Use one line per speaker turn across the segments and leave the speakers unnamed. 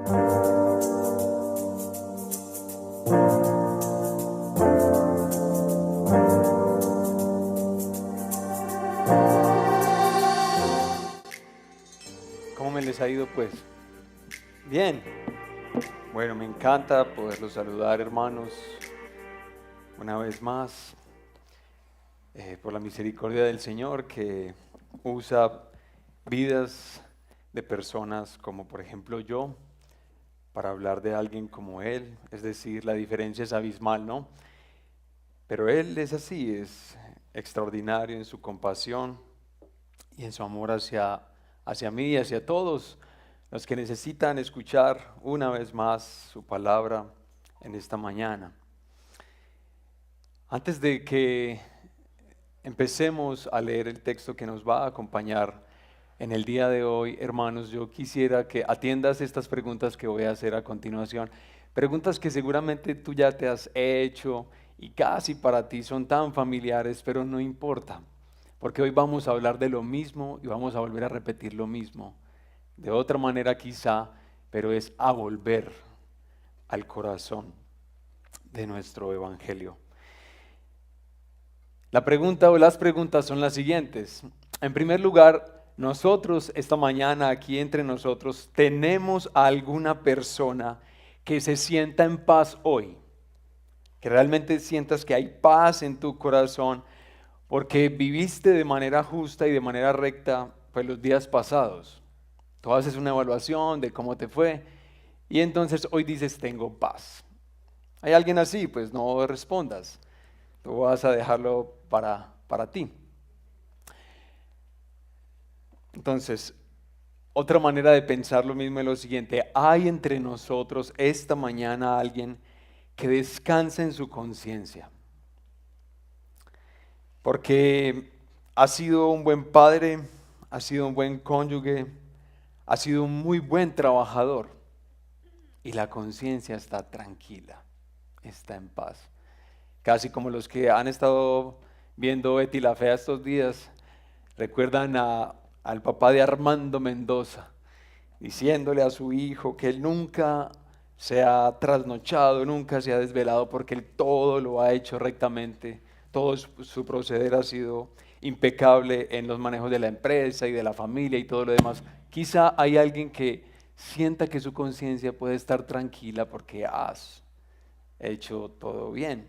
¿Cómo me les ha ido pues? Bien. Bueno, me encanta poderlos saludar, hermanos, una vez más, por la misericordia del Señor que usa vidas de personas como por ejemplo yo para hablar de alguien como Él. Es decir, la diferencia es abismal, ¿no? Pero Él es así, es extraordinario en su compasión y en su amor hacia mí y hacia todos los que necesitan escuchar una vez más su palabra en esta mañana. Antes de que empecemos a leer el texto que nos va a acompañar en el día de hoy, hermanos, yo quisiera que atiendas estas preguntas que voy a hacer a continuación. Preguntas que seguramente tú ya te has hecho y casi para ti son tan familiares, pero no importa, porque hoy vamos a hablar de lo mismo y vamos a volver a repetir lo mismo. De otra manera quizá, pero es a volver al corazón de nuestro evangelio. La pregunta o las preguntas son las siguientes. En primer lugar, nosotros esta mañana aquí entre nosotros tenemos a alguna persona que se sienta en paz hoy, que realmente sientas que hay paz en tu corazón porque viviste de manera justa y de manera recta pues los días pasados. Tú haces una evaluación de cómo te fue y entonces hoy dices tengo paz. ¿Hay alguien así? Pues no respondas. Tú vas a dejarlo para ti. Entonces, otra manera de pensar lo mismo es lo siguiente. ¿Hay entre nosotros esta mañana alguien que descanse en su conciencia? Porque ha sido un buen padre, ha sido un buen cónyuge, ha sido un muy buen trabajador y la conciencia está tranquila, está en paz. Casi como los que han estado viendo Betty la Fea estos días, recuerdan al papá de Armando Mendoza, diciéndole a su hijo que él nunca se ha trasnochado, nunca se ha desvelado, porque él todo lo ha hecho rectamente, todo su proceder ha sido impecable en los manejos de la empresa y de la familia y todo lo demás. Quizá hay alguien que sienta que su conciencia puede estar tranquila porque has hecho todo bien.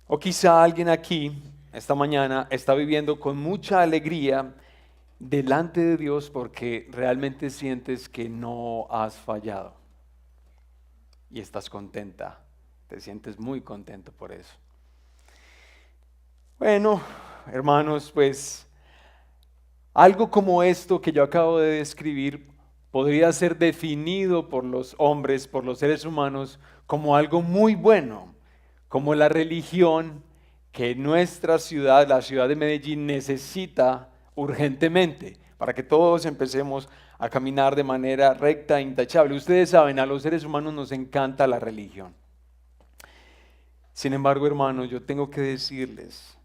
O quizá alguien aquí esta mañana está viviendo con mucha alegría delante de Dios porque realmente sientes que no has fallado y estás contenta, te sientes muy contento por eso. Bueno, hermanos, pues algo como esto que yo acabo de describir podría ser definido por los hombres, por los seres humanos, como algo muy bueno, como la religión que nuestra ciudad, la ciudad de Medellín, necesita urgentemente para que todos empecemos a caminar de manera recta e intachable. Ustedes saben, a los seres humanos nos encanta la religión. Sin embargo, hermanos, yo tengo que decirles,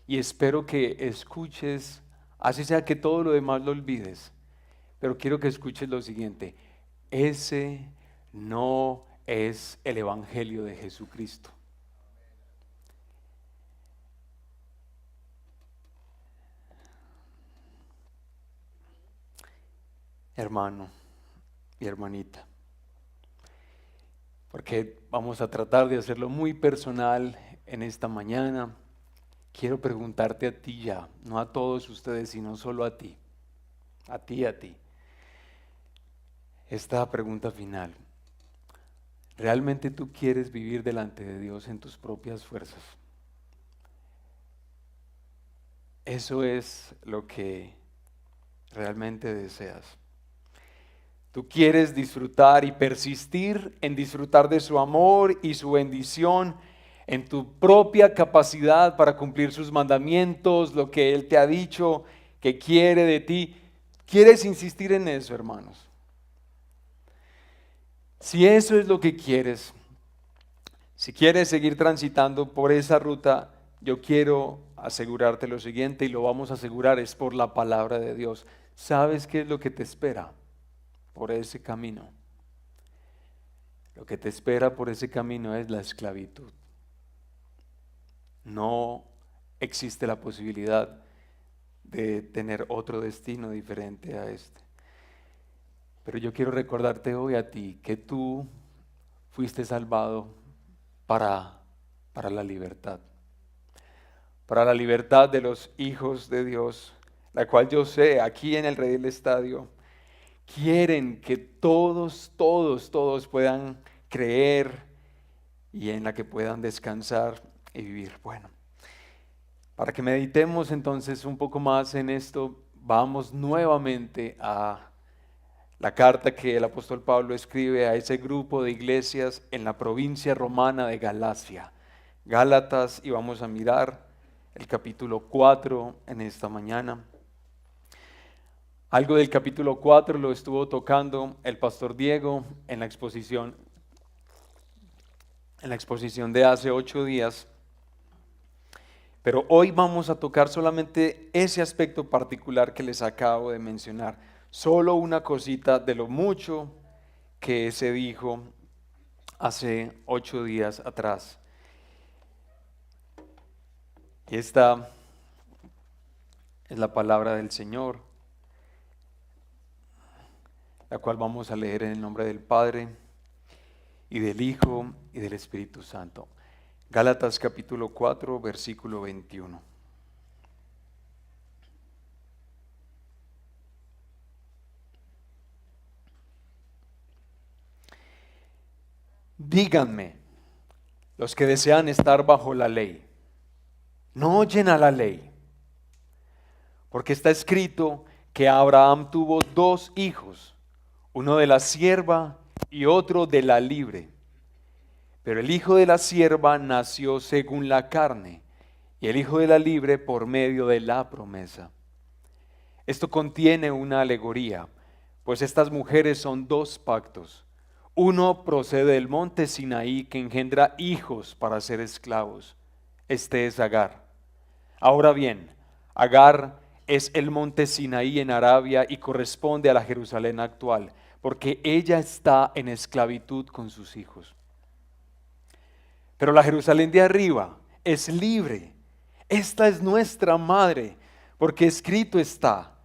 y espero que escuches, así sea que todo lo demás lo olvides, pero quiero que escuches lo siguiente: ese no es el evangelio de Jesucristo. Hermano y hermanita, porque vamos a tratar de hacerlo muy personal en esta mañana. Quiero preguntarte a ti ya, no a todos ustedes, sino solo a ti, a ti, a ti. Esta pregunta final: ¿realmente tú quieres vivir delante de Dios en tus propias fuerzas? ¿Eso es lo que realmente deseas? ¿Tú quieres disfrutar y persistir en disfrutar de su amor y su bendición en tu propia capacidad para cumplir sus mandamientos, lo que Él te ha dicho que quiere de ti? ¿Quieres insistir en eso, hermanos? Si eso es lo que quieres, si quieres seguir transitando por esa ruta, yo quiero asegurarte lo siguiente, y lo vamos a asegurar, es por la palabra de Dios. ¿Sabes qué es lo que te espera? por ese camino, lo que te espera por ese camino es la esclavitud. No existe la posibilidad de tener otro destino diferente a este. Pero yo quiero recordarte hoy a ti que tú fuiste salvado para, para la libertad de los hijos de Dios, la cual yo sé aquí en el Rey del Estadio, quieren que todos puedan creer y en la que puedan descansar y vivir. Bueno, para que meditemos entonces un poco más en esto, vamos nuevamente a la carta que el apóstol Pablo escribe a ese grupo de iglesias en la provincia romana de Galacia, Gálatas, y vamos a mirar el capítulo 4 en esta mañana. Algo del capítulo 4 lo estuvo tocando el pastor Diego en la exposición de hace 8 días, pero hoy vamos a tocar solamente ese aspecto particular que les acabo de mencionar, solo una cosita de lo mucho que se dijo hace 8 días atrás. Y esta es la palabra del Señor, la cual vamos a leer en el nombre del Padre, y del Hijo, y del Espíritu Santo. Gálatas capítulo 4, versículo 21. Díganme, los que desean estar bajo la ley, ¿no oyen a la ley? Porque está escrito que Abraham tuvo 2 hijos, uno de la sierva y otro de la libre. Pero el hijo de la sierva nació según la carne, y el hijo de la libre por medio de la promesa. Esto contiene una alegoría, pues estas mujeres son 2 pactos. Uno procede del monte Sinaí, que engendra hijos para ser esclavos. Este es Agar. Ahora bien, Agar es el monte Sinaí en Arabia y corresponde a la Jerusalén actual, porque ella está en esclavitud con sus hijos. Pero la Jerusalén de arriba es libre. Esta es nuestra madre, porque escrito está: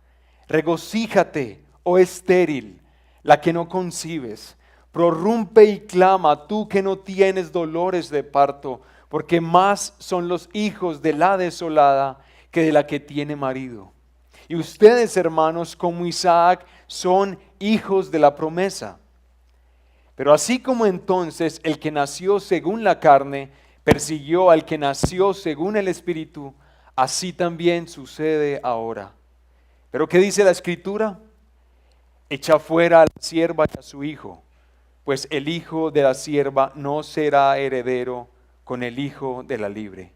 regocíjate, oh estéril, la que no concibes, prorrumpe y clama, tú que no tienes dolores de parto, porque más son los hijos de la desolada que de la que tiene marido. Y ustedes, hermanos, como Isaac, son hijos de la promesa. Pero así como entonces el que nació según la carne persiguió al que nació según el Espíritu, así también sucede ahora. ¿Pero qué dice la Escritura? Echa fuera a la sierva y a su hijo, pues el hijo de la sierva no será heredero con el hijo de la libre.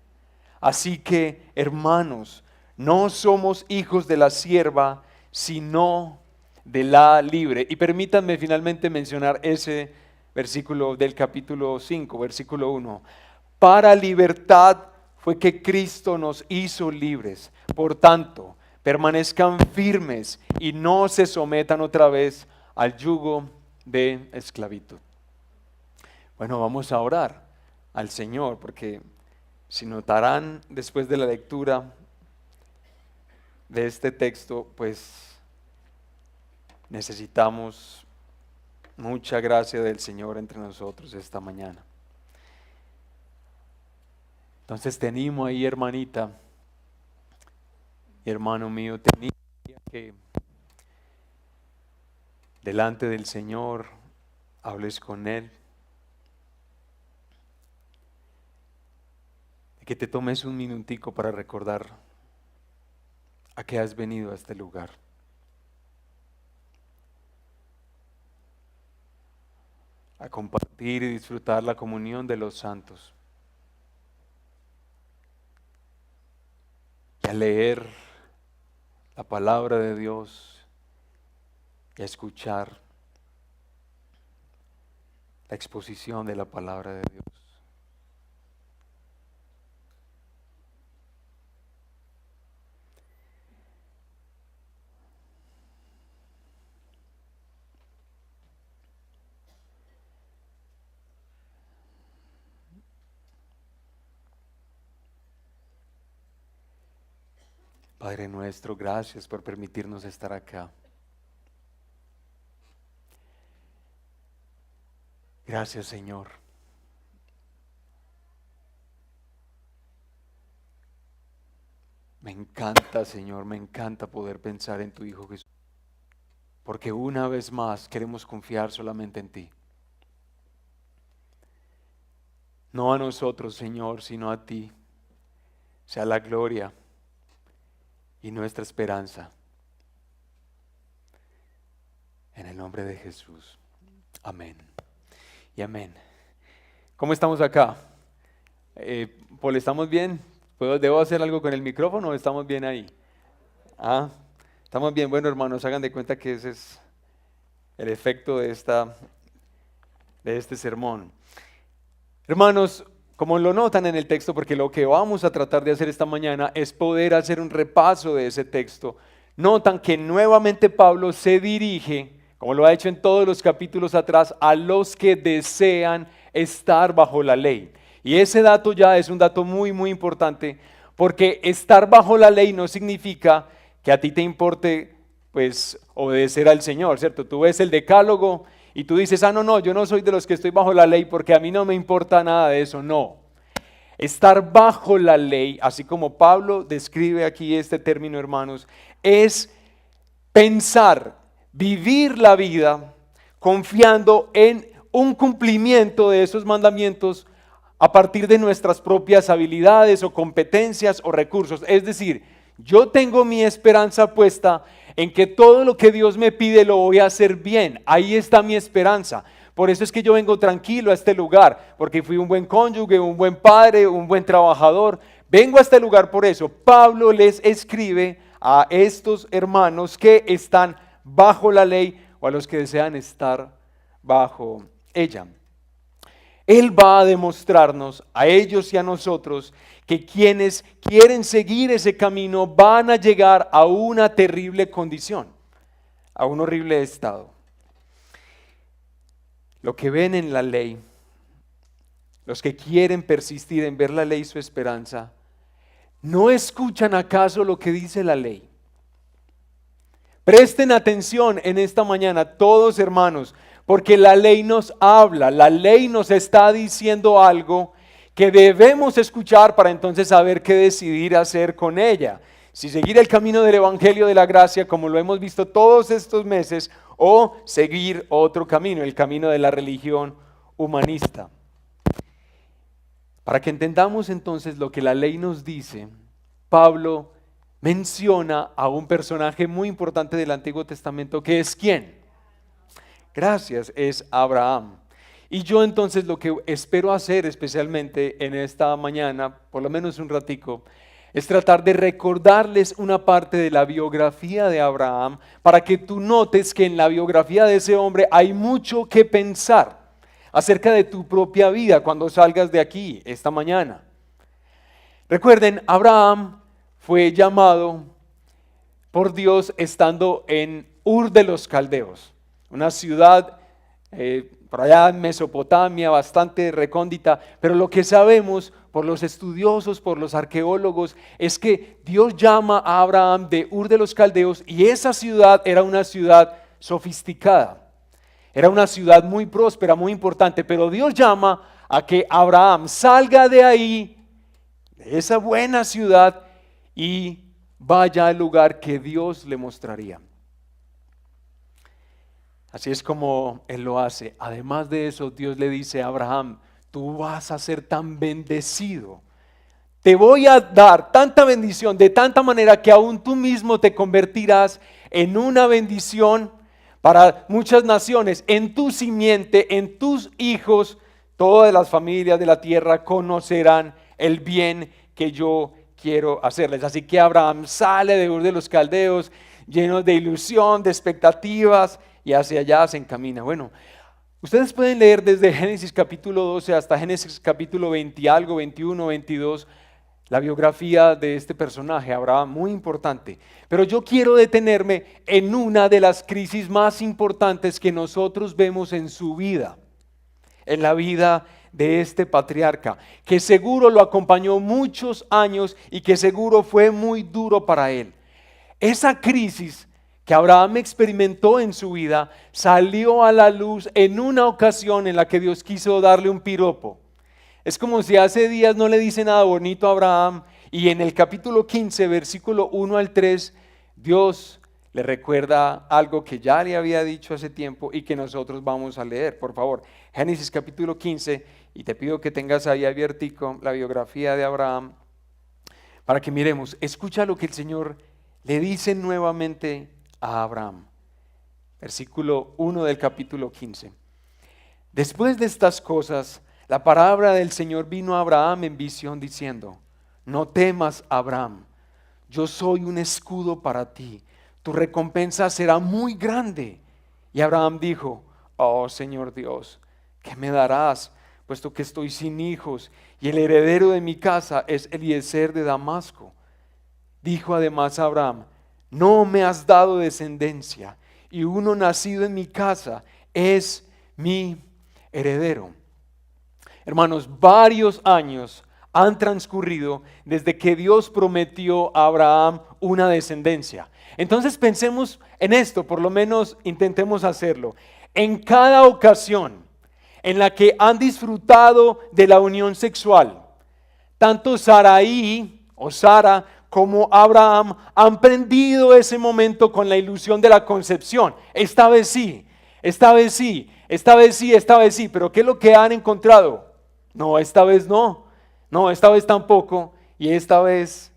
Así que, hermanos, no somos hijos de la sierva, sino de la libre. Y permítanme finalmente mencionar ese versículo del capítulo 5, versículo 1. Para libertad fue que Cristo nos hizo libres. Por tanto, permanezcan firmes y no se sometan otra vez al yugo de esclavitud. Bueno, vamos a orar al Señor, porque si notarán después de la lectura de este texto, pues necesitamos mucha gracia del Señor entre nosotros esta mañana. Entonces te animo ahí, hermanita y hermano mío, te animo a que delante del Señor hables con Él, que te tomes un minutico para recordar a qué has venido a este lugar. A compartir y disfrutar la comunión de los santos. Y a leer la palabra de Dios y a escuchar la exposición de la palabra de Dios. Padre nuestro, gracias por permitirnos estar acá. Gracias, Señor. Me encanta, Señor, me encanta poder pensar en tu Hijo Jesús, porque una vez más queremos confiar solamente en ti. No a nosotros, Señor, sino a ti. Sea la gloria y nuestra esperanza. En el nombre de Jesús. Amén. Y amén. ¿Cómo estamos acá? Paul, ¿estamos bien? ¿Debo hacer algo con el micrófono o estamos bien ahí? Estamos bien. Bueno, hermanos, hagan de cuenta que ese es el efecto de este sermón. Hermanos, como lo notan en el texto, porque lo que vamos a tratar de hacer esta mañana es poder hacer un repaso de ese texto, notan que nuevamente Pablo se dirige, como lo ha hecho en todos los capítulos atrás, a los que desean estar bajo la ley. Y ese dato ya es un dato muy, muy importante, porque estar bajo la ley no significa que a ti te importe, pues, obedecer al Señor, ¿cierto? Tú ves el decálogo y tú dices, no, yo no soy de los que estoy bajo la ley porque a mí no me importa nada de eso. No. Estar bajo la ley, así como Pablo describe aquí este término, hermanos, es pensar, vivir la vida confiando en un cumplimiento de esos mandamientos a partir de nuestras propias habilidades o competencias o recursos. Es decir, yo tengo mi esperanza puesta en que todo lo que Dios me pide lo voy a hacer bien. Ahí está mi esperanza. Por eso es que yo vengo tranquilo a este lugar, porque fui un buen cónyuge, un buen padre, un buen trabajador. Vengo a este lugar por eso. Pablo les escribe a estos hermanos que están bajo la ley o a los que desean estar bajo ella. Él va a demostrarnos a ellos y a nosotros que quienes quieren seguir ese camino van a llegar a una terrible condición, a un horrible estado. Lo que ven en la ley, los que quieren persistir en ver la ley su esperanza, ¿no escuchan acaso lo que dice la ley? Presten atención en esta mañana, todos hermanos, porque la ley nos habla, la ley nos está diciendo algo que debemos escuchar para entonces saber qué decidir hacer con ella. Si seguir el camino del Evangelio de la Gracia, como lo hemos visto todos estos meses, o seguir otro camino, el camino de la religión humanista. Para que entendamos entonces lo que la ley nos dice, Pablo menciona a un personaje muy importante del Antiguo Testamento, que es ¿quién? Gracias, es Abraham. Y yo entonces lo que espero hacer especialmente en esta mañana, por lo menos un ratico, es tratar de recordarles una parte de la biografía de Abraham para que tú notes que en la biografía de ese hombre hay mucho que pensar acerca de tu propia vida cuando salgas de aquí esta mañana. Recuerden, Abraham fue llamado por Dios estando en Ur de los Caldeos, una ciudad por allá en Mesopotamia, bastante recóndita, pero lo que sabemos por los estudiosos, por los arqueólogos, es que Dios llama a Abraham de Ur de los Caldeos y esa ciudad era una ciudad sofisticada, era una ciudad muy próspera, muy importante, pero Dios llama a que Abraham salga de ahí, de esa buena ciudad, y vaya al lugar que Dios le mostraría. Así es como Él lo hace. Además de eso, Dios le dice a Abraham, tú vas a ser tan bendecido. Te voy a dar tanta bendición, de tanta manera que aún tú mismo te convertirás en una bendición para muchas naciones. En tu simiente, en tus hijos, todas las familias de la tierra conocerán el bien que yo quiero hacerles. Así que Abraham sale de Ur de los Caldeos, lleno de ilusión, de expectativas, y hacia allá se encamina. Bueno, ustedes pueden leer desde Génesis capítulo 12 hasta Génesis capítulo 20 algo, 21, 22, la biografía de este personaje, Abraham, muy importante. Pero yo quiero detenerme en una de las crisis más importantes que nosotros vemos en su vida, en la vida de este patriarca, que seguro lo acompañó muchos años y que seguro fue muy duro para él. Esa crisis que Abraham experimentó en su vida salió a la luz en una ocasión en la que Dios quiso darle un piropo. Es como si hace días no le dice nada bonito a Abraham y en el capítulo 15, versículo 1 al 3, Dios le recuerda algo que ya le había dicho hace tiempo y que nosotros vamos a leer. Por favor, Génesis capítulo 15, y te pido que tengas ahí abiertico la biografía de Abraham para que miremos. Escucha lo que el Señor le dice nuevamente a Abraham. Versículo 1 del capítulo 15. Después de estas cosas, la palabra del Señor vino a Abraham en visión diciendo: no temas, Abraham, yo soy un escudo para ti, tu recompensa será muy grande. Y Abraham dijo: oh Señor Dios, ¿qué me darás, puesto que estoy sin hijos y el heredero de mi casa es Eliezer de Damasco? Dijo además Abraham: no me has dado descendencia y uno nacido en mi casa es mi heredero. Hermanos, varios años han transcurrido desde que Dios prometió a Abraham una descendencia. Entonces pensemos en esto, por lo menos intentemos hacerlo. En cada ocasión en la que han disfrutado de la unión sexual, tanto Sarai o Sara como Abraham han prendido ese momento con la ilusión de la concepción. Esta vez sí, esta vez sí, esta vez sí, esta vez sí. Pero ¿qué es lo que han encontrado? No, esta vez no. No, esta vez tampoco. Y esta vez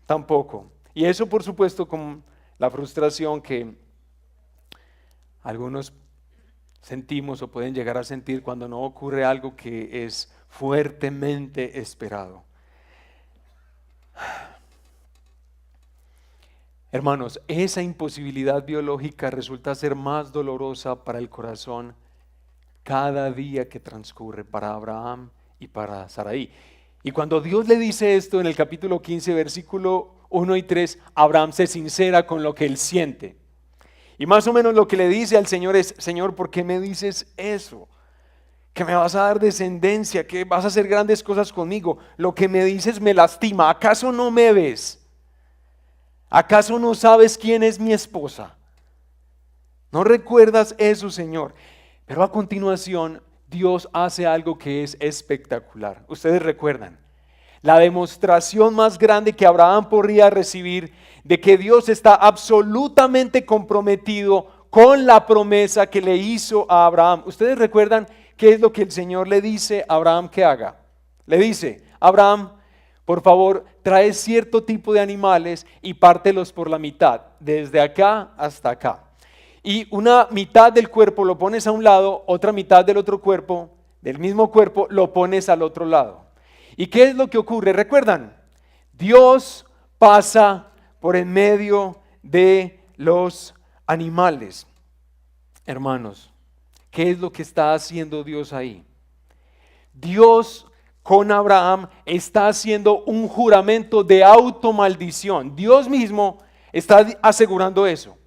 tampoco. Y eso, por supuesto, con la frustración que algunos sentimos o pueden llegar a sentir cuando no ocurre algo que es fuertemente esperado. Hermanos, esa imposibilidad biológica resulta ser más dolorosa para el corazón cada día que transcurre para Abraham y para Sarai. Y cuando Dios le dice esto en el capítulo 15, versículo 1 y 3, Abraham se sincera con lo que él siente. Y más o menos lo que le dice al Señor es: Señor, ¿por qué me dices eso? Que me vas a dar descendencia, que vas a hacer grandes cosas conmigo. Lo que me dices me lastima. ¿Acaso no me ves? ¿Acaso no sabes quién es mi esposa? ¿No recuerdas eso, Señor? Pero a continuación, Dios hace algo que es espectacular. Ustedes recuerdan, la demostración más grande que Abraham podría recibir de que Dios está absolutamente comprometido con la promesa que le hizo a Abraham. Ustedes recuerdan qué es lo que el Señor le dice a Abraham que haga. Le dice: Abraham, por favor, trae cierto tipo de animales y pártelos por la mitad, desde acá hasta acá. Y una mitad del cuerpo lo pones a un lado, otra mitad del otro cuerpo, del mismo cuerpo, lo pones al otro lado. ¿Y qué es lo que ocurre? ¿Recuerdan? Dios pasa por en medio de los animales. Hermanos, ¿qué es lo que está haciendo Dios ahí? Dios con Abraham está haciendo un juramento de automaldición. Dios mismo está asegurando eso.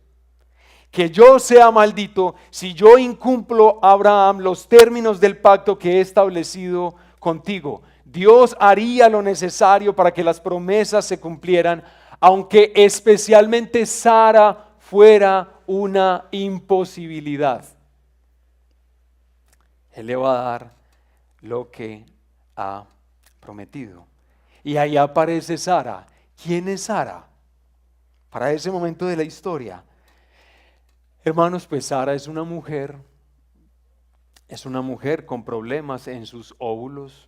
Que yo sea maldito si yo incumplo, Abraham, los términos del pacto que he establecido contigo. Dios haría lo necesario para que las promesas se cumplieran, aunque especialmente Sara fuera una imposibilidad. Él le va a dar lo que ha prometido. Y ahí aparece Sara. ¿Quién es Sara? Para ese momento de la historia, hermanos, pues Sara es una mujer con problemas en sus óvulos,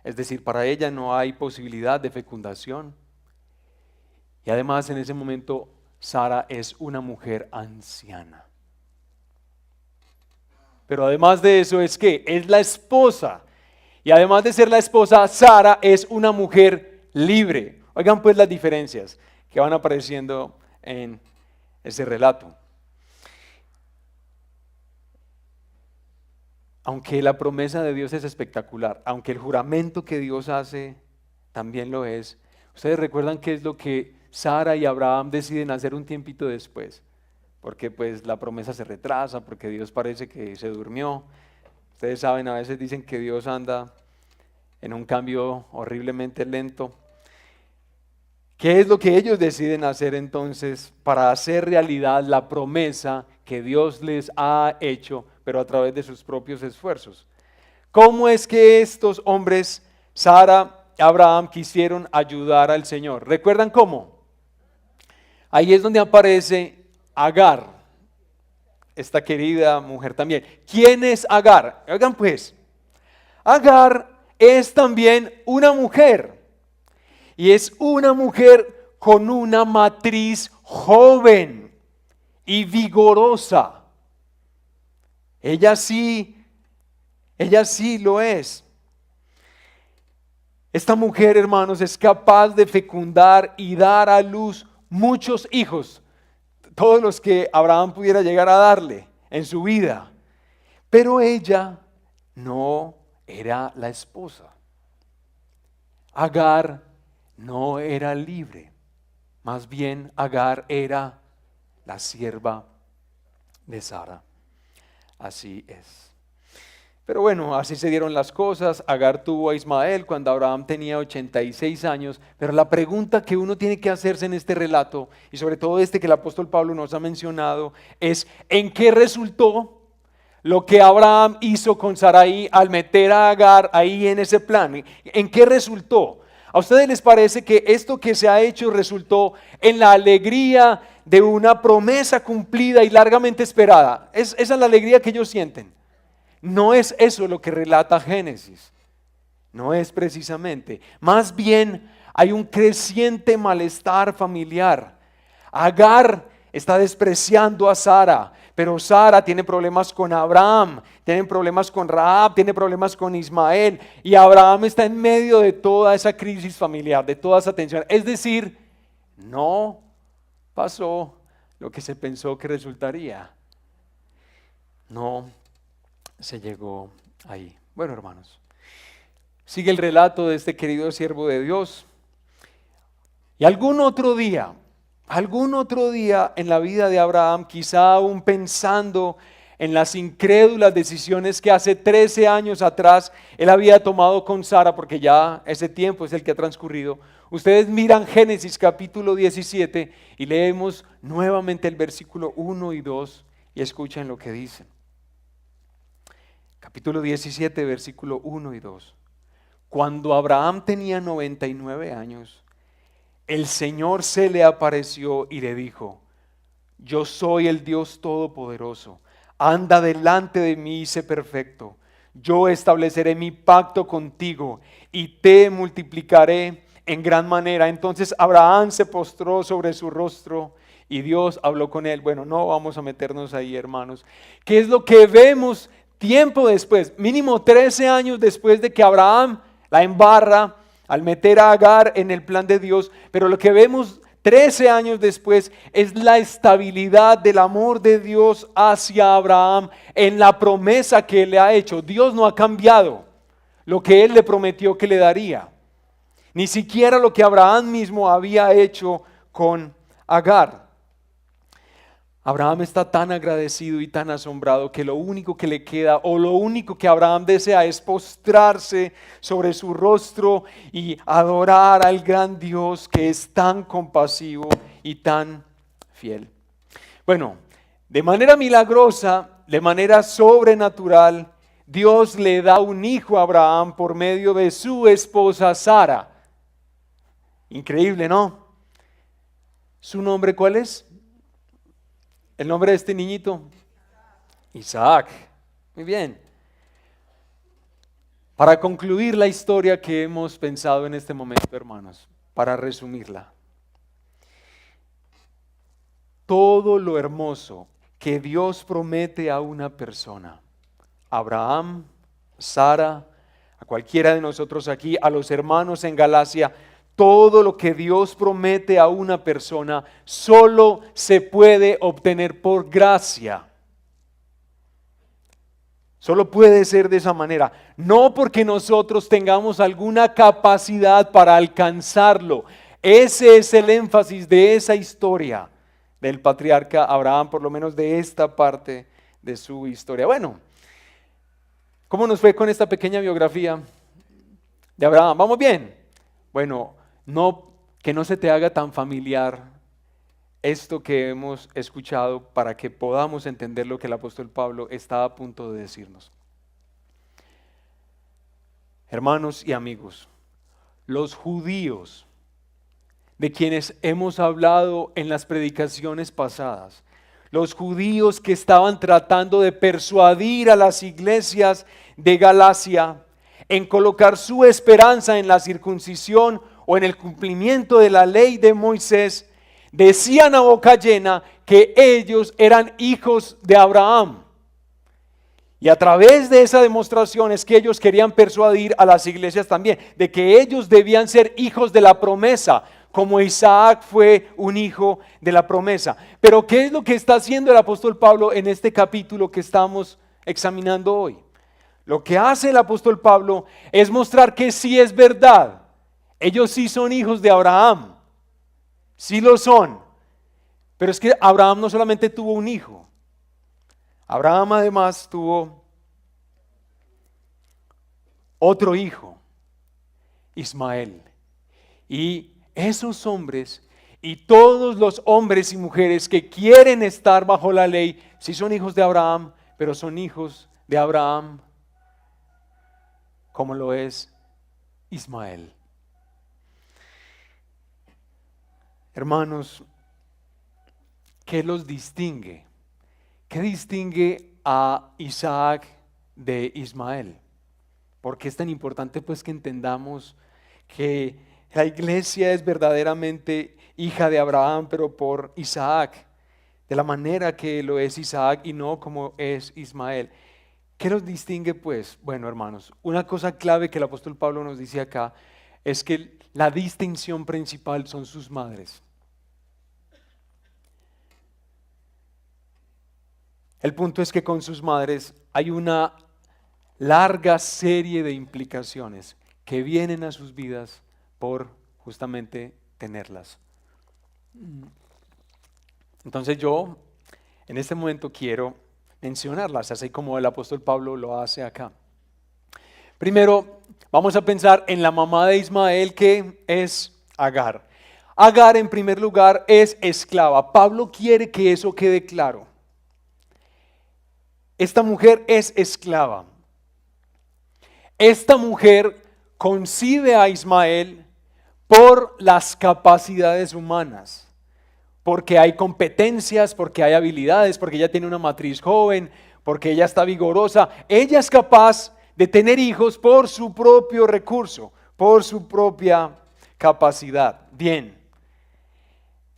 es decir, para ella no hay posibilidad de fecundación. Y además en ese momento Sara es una mujer anciana. Pero además de eso es que es la esposa. Y además de ser la esposa, Sara es una mujer libre. Oigan pues las diferencias que van apareciendo en ese relato. Aunque la promesa de Dios es espectacular, aunque el juramento que Dios hace también lo es, ustedes recuerdan qué es lo que Sara y Abraham deciden hacer un tiempito después, porque pues la promesa se retrasa, porque Dios parece que se durmió. Ustedes saben, a veces dicen que Dios anda en un cambio horriblemente lento. ¿Qué es lo que ellos deciden hacer entonces para hacer realidad la promesa que Dios les ha hecho, pero a través de sus propios esfuerzos? ¿Cómo es que estos hombres, Sara y Abraham, quisieron ayudar al Señor? ¿Recuerdan cómo? Ahí es donde aparece Agar, esta querida mujer también. ¿Quién es Agar? Oigan pues, Agar es también una mujer. Y es una mujer con una matriz joven y vigorosa. Ella sí lo es. Esta mujer, hermanos, es capaz de fecundar y dar a luz muchos hijos, todos los que Abraham pudiera llegar a darle en su vida. Pero ella no era la esposa. Agar no era libre, más bien Agar era la sierva de Sara. Así es. Pero bueno, así se dieron las cosas. Agar tuvo a Ismael cuando Abraham tenía 86 años. Pero la pregunta que uno tiene que hacerse en este relato, y sobre todo este que el apóstol Pablo nos ha mencionado, es ¿en qué resultó lo que Abraham hizo con Sarai al meter a Agar ahí en ese plan? ¿En qué resultó? ¿A ustedes les parece que esto que se ha hecho resultó en la alegría de una promesa cumplida y largamente esperada? Esa es la alegría que ellos sienten. No es eso lo que relata Génesis. No es precisamente. Más bien hay un creciente malestar familiar. Agar está despreciando a Sara, pero Sara tiene problemas con Abraham, tiene problemas con Rahab, tiene problemas con Ismael, y Abraham está en medio de toda esa crisis familiar, de toda esa tensión. Es decir, no pasó lo que se pensó que resultaría. No se llegó ahí. Bueno, hermanos, sigue el relato de este querido siervo de Dios. Y algún otro día en la vida de Abraham, quizá aún pensando en las incrédulas decisiones que hace 13 años atrás él había tomado con Sara, porque ya ese tiempo es el que ha transcurrido. Ustedes miran Génesis capítulo 17 y leemos nuevamente el versículo 1 y 2 y escuchen lo que dicen. Capítulo 17, versículo 1 y 2. Cuando Abraham tenía 99 años, el Señor se le apareció y le dijo: yo soy el Dios Todopoderoso, anda delante de mí y sé perfecto. Yo estableceré mi pacto contigo y te multiplicaré en gran manera. Entonces Abraham se postró sobre su rostro y Dios habló con él. Bueno, no vamos a meternos ahí, hermanos. ¿Qué es lo que vemos tiempo después? Mínimo 13 años después de que Abraham la embarra al meter a Agar en el plan de Dios, pero lo que vemos 13 años después es la estabilidad del amor de Dios hacia Abraham en la promesa que él le ha hecho. Dios no ha cambiado lo que él le prometió que le daría, ni siquiera lo que Abraham mismo había hecho con Agar. Abraham está tan agradecido y tan asombrado que lo único que le queda, o lo único que Abraham desea, es postrarse sobre su rostro y adorar al gran Dios que es tan compasivo y tan fiel. Bueno, de manera milagrosa, de manera sobrenatural, Dios le da un hijo a Abraham por medio de su esposa Sara. Increíble, ¿no? ¿Su nombre cuál es? ¿El nombre de este niñito? Isaac. Muy bien. Para concluir la historia que hemos pensado en este momento, hermanos, para resumirla. Todo lo hermoso que Dios promete a una persona, Abraham, Sara, a cualquiera de nosotros aquí, a los hermanos en Galacia, todo lo que Dios promete a una persona solo se puede obtener por gracia. Solo puede ser de esa manera. No porque nosotros tengamos alguna capacidad para alcanzarlo. Ese es el énfasis de esa historia del patriarca Abraham, por lo menos de esta parte de su historia. Bueno, ¿Cómo nos fue con esta pequeña biografía de Abraham? ¿Vamos bien? Bueno, que no se te haga tan familiar esto que hemos escuchado para que podamos entender lo que el apóstol Pablo está a punto de decirnos. Hermanos y amigos, los judíos de quienes hemos hablado en las predicaciones pasadas, los judíos que estaban tratando de persuadir a las iglesias de Galacia en colocar su esperanza en la circuncisión o en el cumplimiento de la ley de Moisés, decían a boca llena que ellos eran hijos de Abraham. Y a través de esa demostración es que ellos querían persuadir a las iglesias también de que ellos debían ser hijos de la promesa, como Isaac fue un hijo de la promesa. Pero ¿qué es lo que está haciendo el apóstol Pablo en este capítulo que estamos examinando hoy? Lo que hace el apóstol Pablo es mostrar que sí es verdad. Ellos sí son hijos de Abraham. Sí lo son. Pero es que Abraham no solamente tuvo un hijo. Abraham además tuvo otro hijo, Ismael. Y esos hombres y todos los hombres y mujeres que quieren estar bajo la ley, sí son hijos de Abraham, pero son hijos de Abraham como lo es Ismael. Hermanos, ¿qué los distingue? ¿Qué distingue a Isaac de Ismael? ¿Por qué es tan importante pues que entendamos que la iglesia es verdaderamente hija de Abraham, pero por Isaac, de la manera que lo es Isaac y no como es Ismael? ¿Qué los distingue pues? Bueno, hermanos, una cosa clave que el apóstol Pablo nos dice acá es que la distinción principal son sus madres. El punto es que con sus madres hay una larga serie de implicaciones que vienen a sus vidas por justamente tenerlas. Entonces yo en este momento quiero mencionarlas, así como el apóstol Pablo lo hace acá. Primero, vamos a pensar en la mamá de Ismael, que es Agar. Agar, en primer lugar, es esclava. Pablo quiere que eso quede claro. Esta mujer es esclava. Esta mujer concibe a Ismael por las capacidades humanas, porque hay competencias, porque hay habilidades, porque ella tiene una matriz joven, porque ella está vigorosa. Ella es capaz de tener hijos por su propio recurso, por su propia capacidad. Bien,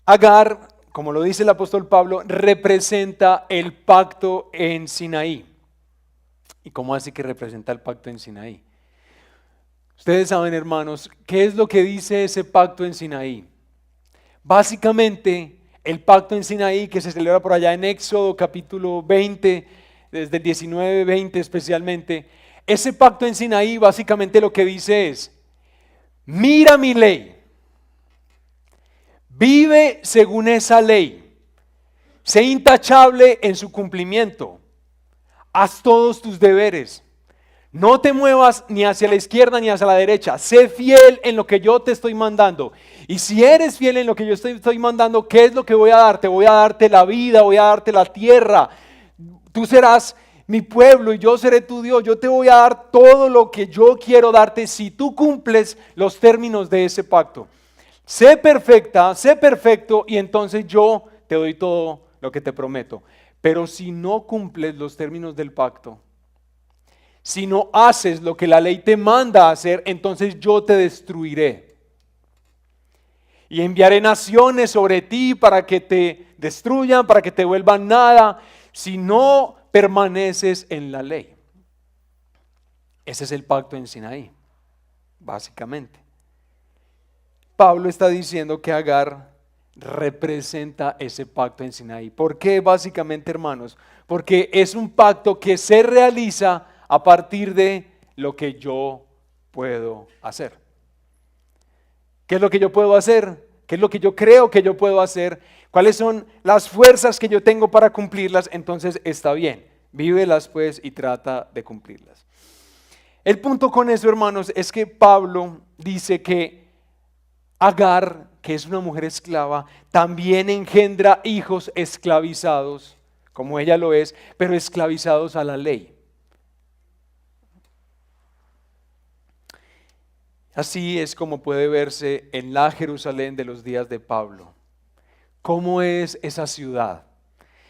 Agar, como lo dice el apóstol Pablo, representa el pacto en Sinaí. ¿Y cómo así que representa el pacto en Sinaí? Ustedes saben, hermanos, ¿qué es lo que dice ese pacto en Sinaí? Básicamente, el pacto en Sinaí, que se celebra por allá en Éxodo capítulo 20, desde el 19-20 especialmente, ese pacto en Sinaí básicamente lo que dice es: mira mi ley, vive según esa ley, sé intachable en su cumplimiento, haz todos tus deberes, no te muevas ni hacia la izquierda ni hacia la derecha, sé fiel en lo que yo te estoy mandando. Y si eres fiel en lo que yo estoy mandando, ¿qué es lo que voy a darte? Voy a darte la vida, voy a darte la tierra, tú serás mi pueblo y yo seré tu Dios. Yo te voy a dar todo lo que yo quiero darte si tú cumples los términos de ese pacto. Sé perfecta, sé perfecto, y entonces yo te doy todo lo que te prometo. Pero si no cumples los términos del pacto, si no haces lo que la ley te manda hacer, entonces yo te destruiré. Y enviaré naciones sobre ti para que te destruyan, para que te vuelvan nada, si no permaneces en la ley. Ese es el pacto en Sinaí, básicamente. Pablo está diciendo que Agar representa ese pacto en Sinaí. ¿Por qué? Básicamente, hermanos, porque es un pacto que se realiza a partir de lo que yo puedo hacer. ¿Qué es lo que yo puedo hacer? ¿Qué es lo que yo creo que yo puedo hacer? ¿Cuáles son las fuerzas que yo tengo para cumplirlas? Entonces está bien, vívelas pues y trata de cumplirlas. El punto con eso, hermanos, es que Pablo dice que Agar, que es una mujer esclava, también engendra hijos esclavizados, como ella lo es, pero esclavizados a la ley. Así es como puede verse en la Jerusalén de los días de Pablo. ¿Cómo es esa ciudad?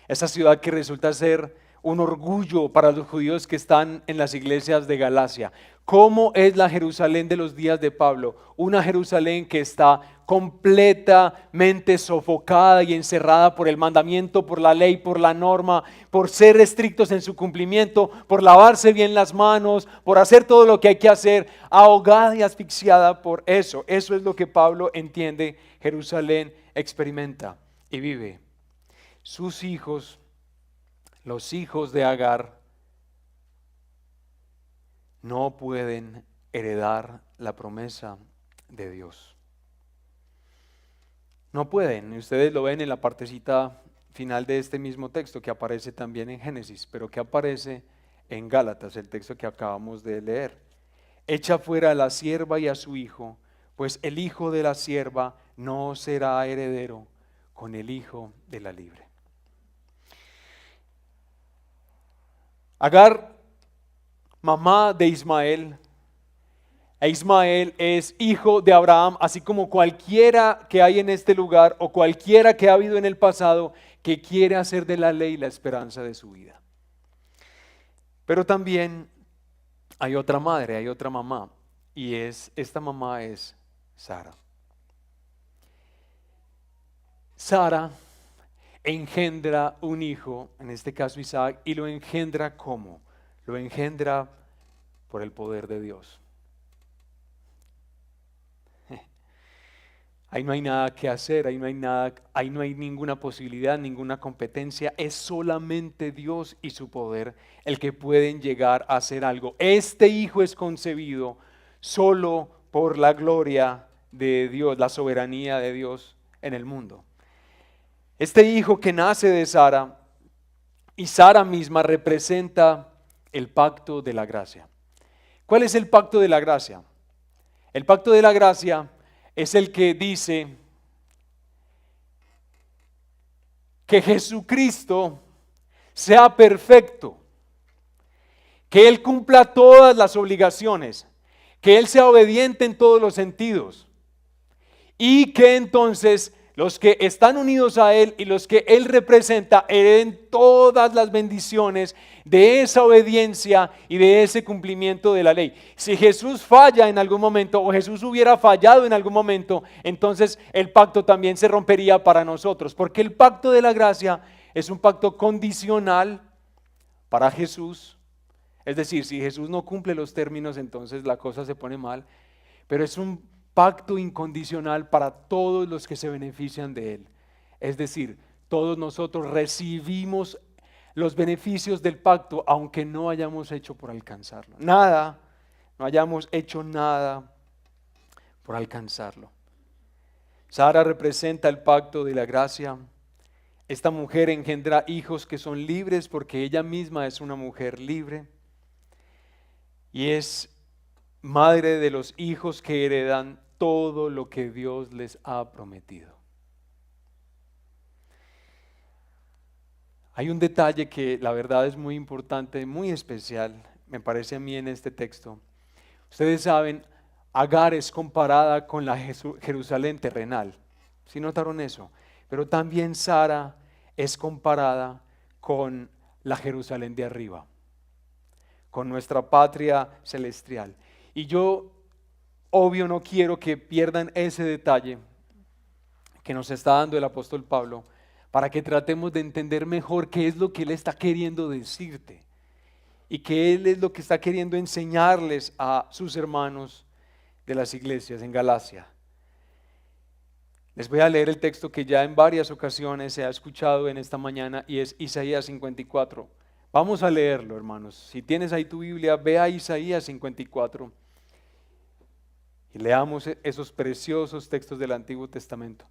Esa ciudad que resulta ser un orgullo para los judíos que están en las iglesias de Galacia. ¿Cómo es la Jerusalén de los días de Pablo? Una Jerusalén que está completamente sofocada y encerrada por el mandamiento, por la ley, por la norma, por ser estrictos en su cumplimiento, por lavarse bien las manos, por hacer todo lo que hay que hacer, ahogada y asfixiada por eso. Eso es lo que Pablo entiende Jerusalén experimenta y vive. Sus hijos, los hijos de Agar, no pueden heredar la promesa de Dios. No pueden. Ustedes lo ven en la partecita final de este mismo texto que aparece también en Génesis, pero que aparece en Gálatas, el texto que acabamos de leer. Echa fuera a la sierva y a su hijo, pues el hijo de la sierva no será heredero con el hijo de la libre. Agar, mamá de Ismael, e Ismael es hijo de Abraham, así como cualquiera que hay en este lugar o cualquiera que ha habido en el pasado que quiere hacer de la ley la esperanza de su vida. Pero también hay otra madre, hay otra mamá, y esta mamá es Sara. Sara engendra un hijo, en este caso Isaac, y lo engendra ¿cómo? Lo engendra por el poder de Dios. Ahí no hay nada que hacer, ahí no hay ninguna posibilidad, ninguna competencia. Es solamente Dios y su poder el que pueden llegar a hacer algo. Este hijo es concebido solo por la gloria de Dios, la soberanía de Dios en el mundo. Este hijo que nace de Sara y Sara misma representa el pacto de la gracia. ¿Cuál es el pacto de la gracia? El pacto de la gracia es el que dice que Jesucristo sea perfecto, que Él cumpla todas las obligaciones, que Él sea obediente en todos los sentidos y que entonces los que están unidos a Él y los que Él representa hereden todas las bendiciones de esa obediencia y de ese cumplimiento de la ley. Si Jesús falla en algún momento o Jesús hubiera fallado en algún momento, entonces el pacto también se rompería para nosotros, porque el pacto de la gracia es un pacto condicional para Jesús. Es decir, si Jesús no cumple los términos, entonces la cosa se pone mal, pero es un pacto incondicional para todos los que se benefician de él. Es decir, todos nosotros recibimos los beneficios del pacto aunque no hayamos hecho por alcanzarlo. Nada, no hayamos hecho nada por alcanzarlo. Sara representa el pacto de la gracia. Esta mujer engendra hijos que son libres porque ella misma es una mujer libre y es madre de los hijos que heredan todo lo que Dios les ha prometido. Hay un detalle que la verdad es muy importante, muy especial, me parece a mí en este texto. Ustedes saben, Agar es comparada con la Jerusalén terrenal. ¿Sí notaron eso? Pero también Sara es comparada con la Jerusalén de arriba, con nuestra patria celestial. Y yo, obvio, no quiero que pierdan ese detalle que nos está dando el apóstol Pablo, para que tratemos de entender mejor qué es lo que él está queriendo decirte y qué él es lo que está queriendo enseñarles a sus hermanos de las iglesias en Galacia. Les voy a leer el texto que ya en varias ocasiones se ha escuchado en esta mañana y es Isaías 54. Vamos a leerlo, hermanos. Si tienes ahí tu Biblia, ve a Isaías 54 y leamos esos preciosos textos del Antiguo Testamento.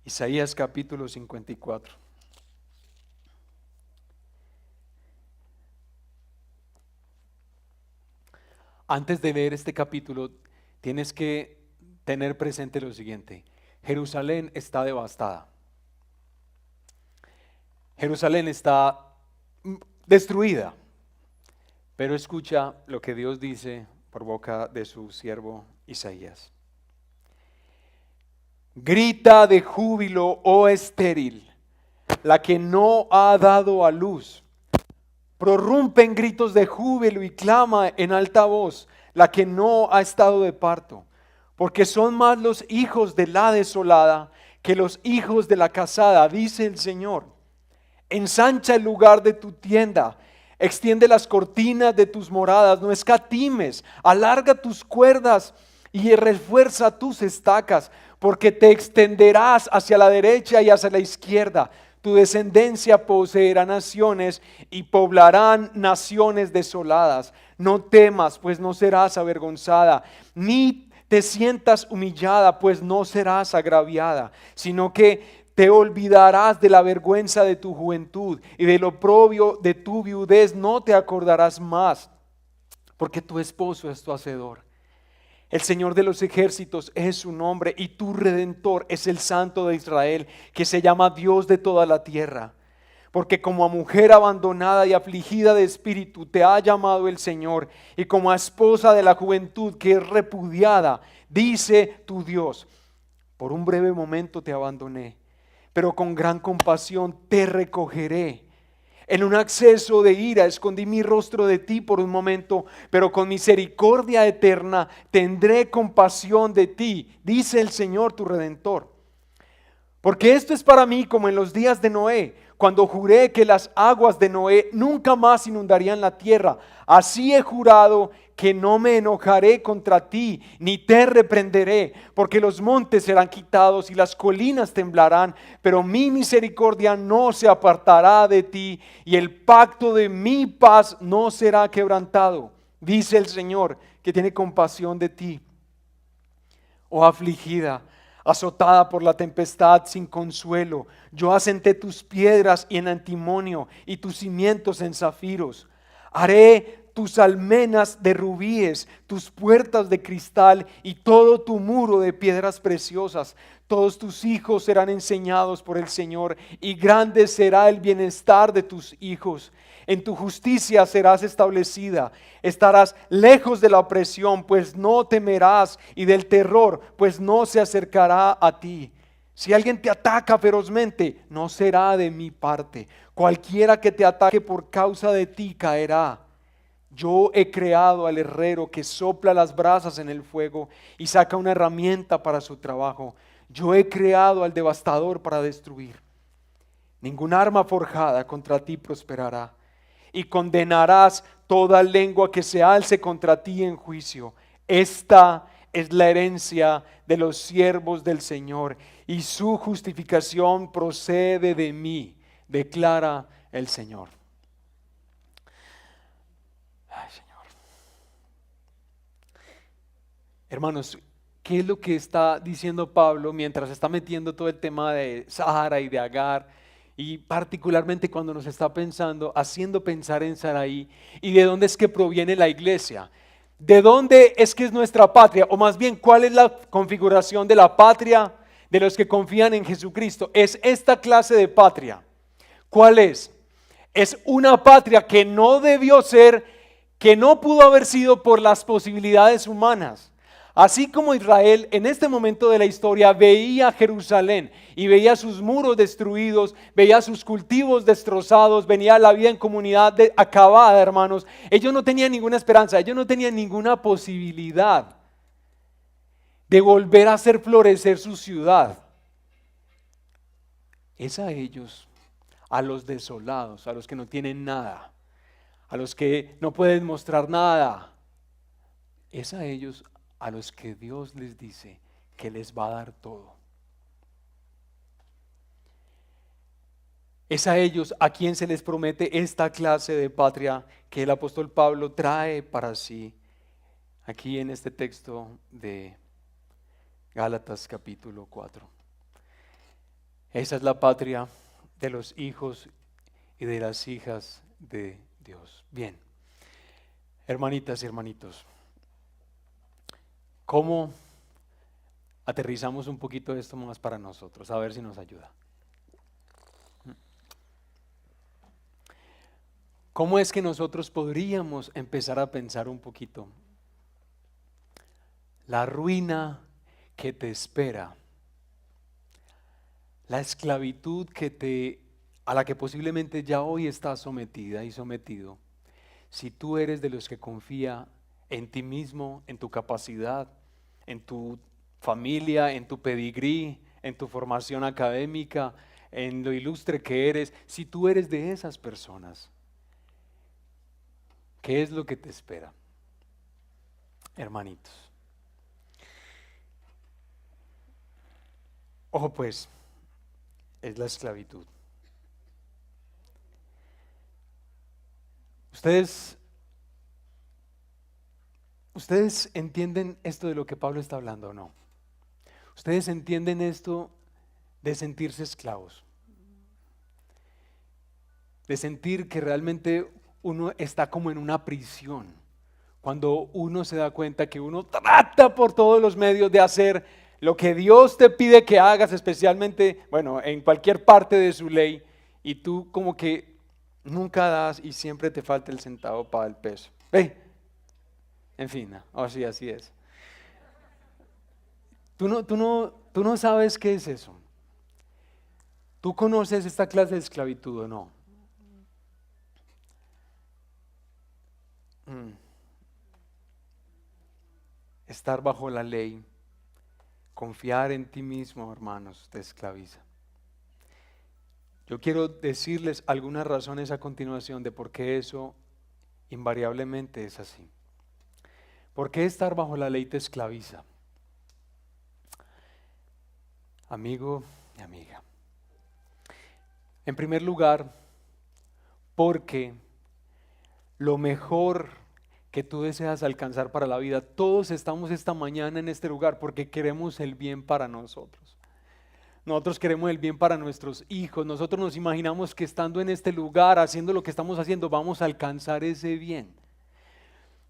Isaías capítulo 54. Antes de leer este capítulo, tienes que tener presente lo siguiente. Jerusalén está devastada. Jerusalén está destruida. Pero escucha lo que Dios dice por boca de su siervo Isaías. Grita de júbilo, oh estéril, la que no ha dado a luz. Prorrumpe en gritos de júbilo y clama en alta voz, la que no ha estado de parto. Porque son más los hijos de la desolada que los hijos de la casada, dice el Señor. Ensancha el lugar de tu tienda, extiende las cortinas de tus moradas, no escatimes, alarga tus cuerdas y refuerza tus estacas, porque te extenderás hacia la derecha y hacia la izquierda. Tu descendencia poseerá naciones y poblarán naciones desoladas. No temas, pues no serás avergonzada, ni te sientas humillada, pues no serás agraviada, sino que te olvidarás de la vergüenza de tu juventud y del oprobio de tu viudez no te acordarás más, porque tu esposo es tu hacedor. El Señor de los ejércitos es su nombre y tu Redentor es el Santo de Israel, que se llama Dios de toda la tierra. Porque como a mujer abandonada y afligida de espíritu te ha llamado el Señor, y como a esposa de la juventud que es repudiada, dice tu Dios: por un breve momento te abandoné, pero con gran compasión te recogeré. En un acceso de ira escondí mi rostro de ti por un momento, pero con misericordia eterna tendré compasión de ti, dice el Señor tu Redentor. Porque esto es para mí como en los días de Noé, cuando juré que las aguas de Noé nunca más inundarían la tierra. Así he jurado que no me enojaré contra ti, ni te reprenderé, porque los montes serán quitados y las colinas temblarán, pero mi misericordia no se apartará de ti, y el pacto de mi paz no será quebrantado, dice el Señor, que tiene compasión de ti. Oh afligida, azotada por la tempestad sin consuelo, yo asenté tus piedras en antimonio y tus cimientos en zafiros. Haré tus almenas de rubíes, tus puertas de cristal y todo tu muro de piedras preciosas. Todos tus hijos serán enseñados por el Señor, y grande será el bienestar de tus hijos. En tu justicia serás establecida, estarás lejos de la opresión, pues no temerás, y del terror, pues no se acercará a ti. Si alguien te ataca ferozmente, no será de mi parte. Cualquiera que te ataque por causa de ti caerá. Yo he creado al herrero que sopla las brasas en el fuego y saca una herramienta para su trabajo. Yo he creado al devastador para destruir. Ningún arma forjada contra ti prosperará, y condenarás toda lengua que se alce contra ti en juicio. Esta es la herencia de los siervos del Señor, y su justificación procede de mí, declara el Señor. Ay, Señor. Hermanos, ¿qué es lo que está diciendo Pablo mientras está metiendo todo el tema de Sara y de Agar? Y particularmente cuando nos está haciendo pensar en Saraí, y de dónde es que proviene la iglesia. ¿De dónde es que es nuestra patria? O más bien, ¿cuál es la configuración de la patria de los que confían en Jesucristo? Es esta clase de patria. ¿Cuál es? Es una patria que no debió ser, que no pudo haber sido por las posibilidades humanas. Así como Israel en este momento de la historia veía Jerusalén y veía sus muros destruidos, veía sus cultivos destrozados, venía la vida en comunidad acabada, hermanos, ellos no tenían ninguna esperanza, ellos no tenían ninguna posibilidad de volver a hacer florecer su ciudad. Es a ellos, a los desolados, a los que no tienen nada, a los que no pueden mostrar nada, es a ellos a los que Dios les dice que les va a dar todo. Es a ellos a quien se les promete esta clase de patria que el apóstol Pablo trae para sí aquí en este texto de Gálatas capítulo 4. Esa es la patria de los hijos y de las hijas de Dios. Bien, hermanitas y hermanitos, ¿Cómo aterrizamos un poquito esto más para nosotros? A ver si nos ayuda. ¿Cómo es que nosotros podríamos empezar a pensar un poquito la ruina que te espera, la esclavitud a la que posiblemente ya hoy estás sometida y sometido, si tú eres de los que confía en ti mismo, en tu capacidad, en tu familia, en tu pedigrí, en tu formación académica, en lo ilustre que eres? Si tú eres de esas personas, ¿qué es lo que te espera, hermanitos? Ojo pues, es la esclavitud. ¿Ustedes entienden esto de lo que Pablo está hablando o no? ¿Ustedes entienden esto de sentirse esclavos? De sentir que realmente uno está como en una prisión. Cuando uno se da cuenta que uno trata por todos los medios de hacer lo que Dios te pide que hagas, especialmente, bueno, en cualquier parte de su ley, y tú como que nunca das y siempre te falta el centavo para el peso. En fin, así es. Tú no sabes qué es eso. ¿Tú conoces esta clase de esclavitud o no? Estar bajo la ley, confiar en ti mismo, hermanos, te esclaviza. Yo quiero decirles algunas razones a continuación de por qué eso invariablemente es así. ¿Por qué estar bajo la ley te esclaviza? Amigo y amiga. En primer lugar, porque lo mejor que tú deseas alcanzar para la vida, todos estamos esta mañana en este lugar porque queremos el bien para nosotros. Nosotros queremos el bien para nuestros hijos. Nosotros nos imaginamos que estando en este lugar, haciendo lo que estamos haciendo, vamos a alcanzar ese bien.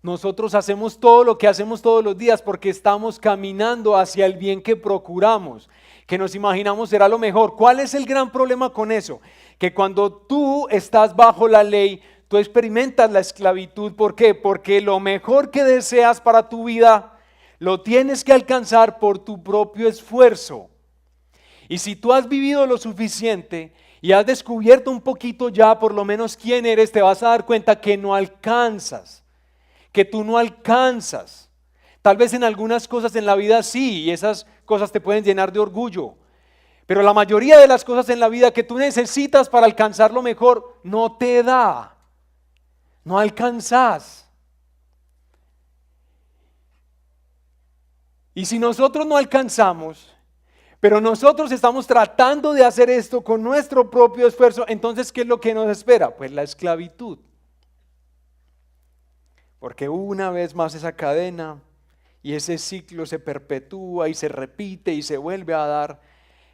Nosotros hacemos todo lo que hacemos todos los días porque estamos caminando hacia el bien que procuramos, que nos imaginamos será lo mejor. ¿Cuál es el gran problema con eso? Que cuando tú estás bajo la ley, tú experimentas la esclavitud. ¿Por qué? Porque lo mejor que deseas para tu vida lo tienes que alcanzar por tu propio esfuerzo. Y si tú has vivido lo suficiente y has descubierto un poquito ya por lo menos quién eres, te vas a dar cuenta que no alcanzas, que tú no alcanzas. Tal vez en algunas cosas en la vida sí, y esas cosas te pueden llenar de orgullo. Pero la mayoría de las cosas en la vida que tú necesitas para alcanzar lo mejor, no te da. No alcanzas. Y si nosotros no alcanzamos, pero nosotros estamos tratando de hacer esto con nuestro propio esfuerzo, entonces ¿qué es lo que nos espera? Pues la esclavitud. Porque una vez más esa cadena y ese ciclo se perpetúa y se repite y se vuelve a dar.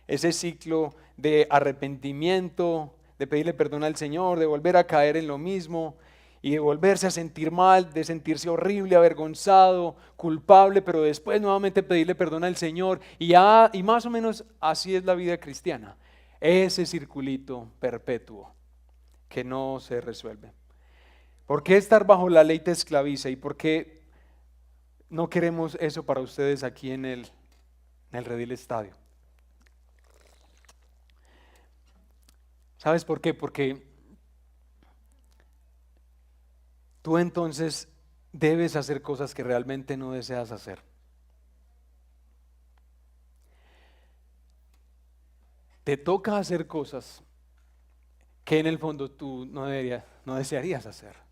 Ese ciclo de arrepentimiento, de pedirle perdón al Señor, de volver a caer en lo mismo y de volverse a sentir mal, de sentirse horrible, avergonzado, culpable, pero después nuevamente pedirle perdón al Señor. Y más o menos así es la vida cristiana. Ese circulito perpetuo que no se resuelve. ¿Por qué estar bajo la ley te esclaviza? ¿Y por qué no queremos eso para ustedes aquí en el Redil Estadio? ¿Sabes por qué? Porque tú entonces debes hacer cosas que realmente no deseas hacer. Te toca hacer cosas que en el fondo tú no desearías hacer.